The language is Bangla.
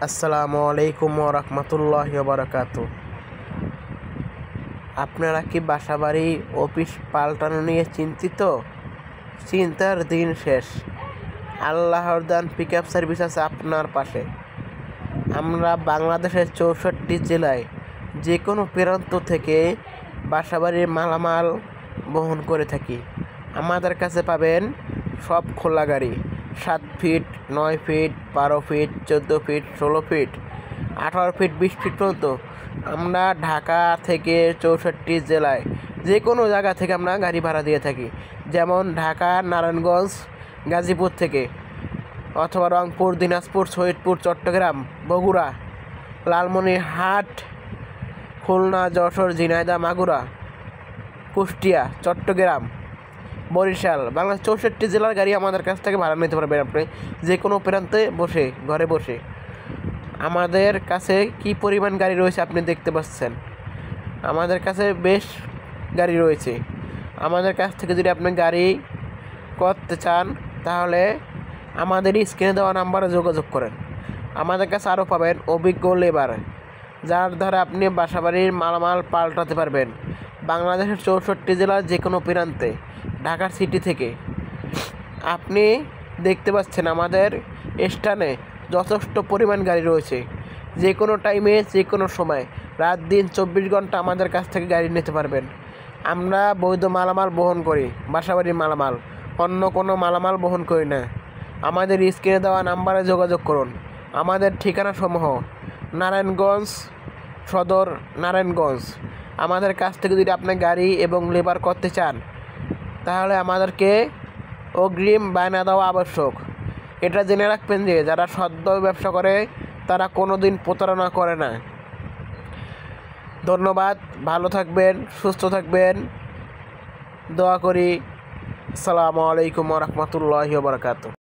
আসসালামু আলাইকুম ওয়া রাহমাতুল্লাহি ওয়া বারাকাতুহু। আপনারা কি বাসাবাড়ি অফিস পাল্টানো নিয়ে চিন্তিত? চিন্তার দিন শেষ। আল্লাহর দান পিকআপ সার্ভিস আছে আপনার পাশে। আমরা বাংলাদেশের ৬৪ জেলায় যে কোনো প্রান্ত থেকে বাসাবাড়ির মালামাল বহন করে থাকি। আমাদের কাছে পাবেন সব খোলা গাড়ি, 7 feet, 9 feet, 12 feet, 14 feet, 16 feet, 18 feet, 20 feet পর্যন্ত। আমরা ঢাকা থেকে ৬৪ জেলায় যে কোনো জায়গা থেকে আমরা গাড়ি ভাড়া দিয়ে থাকি। যেমন ঢাকা, নারায়ণগঞ্জ, গাজীপুর থেকে, অথবা রংপুর, দিনাজপুর, শহীদপুর, চট্টগ্রাম, বগুড়া, লালমনিরহাট, খুলনা, যশোর, ঝিনাইদহ, মাগুরা, কুষ্টিয়া, চট্টগ্রাম, বরিশাল, বাংলাদেশ ৬৪ জেলার গাড়ি আমাদের কাছ থেকে ভাড়া নিতে পারবেন আপনি যে কোনো প্রান্তে বসে, ঘরে বসে। আমাদের কাছে কি পরিমাণ গাড়ি রয়েছে আপনি দেখতে পাচ্ছেন। আমাদের কাছে বেশ গাড়ি রয়েছে। আমাদের কাছ থেকে যদি আপনি গাড়ি করতে চান তাহলে আমাদের স্ক্রিনে দেওয়া নাম্বারে যোগাযোগ করেন। আমাদের কাছে আরও পাবেন অভিজ্ঞ লেবার, যার দ্বারা আপনি বাসাবাড়ির মালামাল পাল্টাতে পারবেন বাংলাদেশের ৬৪ জেলার যে কোনো প্রান্তে, ঢাকার সিটি থেকে। আপনি দেখতে পাচ্ছেন আমাদের স্থানে যথেষ্ট পরিমাণ গাড়ি রয়েছে। যে কোনো টাইমে, যে কোনো সময়, রাত দিন 24 ঘন্টা আমাদের কাছ থেকে গাড়ি নিতে পারবেন। আমরা বৈধ মালামাল বহন করি, বাসাবাড়ির মালামাল, অন্য কোনো মালামাল বহন করি না। আমাদের স্ক্রিনে দেওয়া নাম্বারে যোগাযোগ করুন। আমাদের ঠিকানা সমূহ নারায়ণগঞ্জ সদর, নারায়ণগঞ্জ। আমাদের কাছ থেকে যদি আপনি গাড়ি এবং লেবার করতে চান তাহলে আমাদেরকে অগ্রিম বায়না দেওয়া আবশ্যক। এটা জেনে রাখবেন যে যারা সদ্য ব্যবসা করে তারা কোনো দিন প্রতারণা করে না। ধন্যবাদ, ভালো থাকবেন, সুস্থ থাকবেন, দোয়া করি। আসসালামু আলাইকুম ওয়া রাহমাতুল্লাহি ওয়া বারাকাতুহু।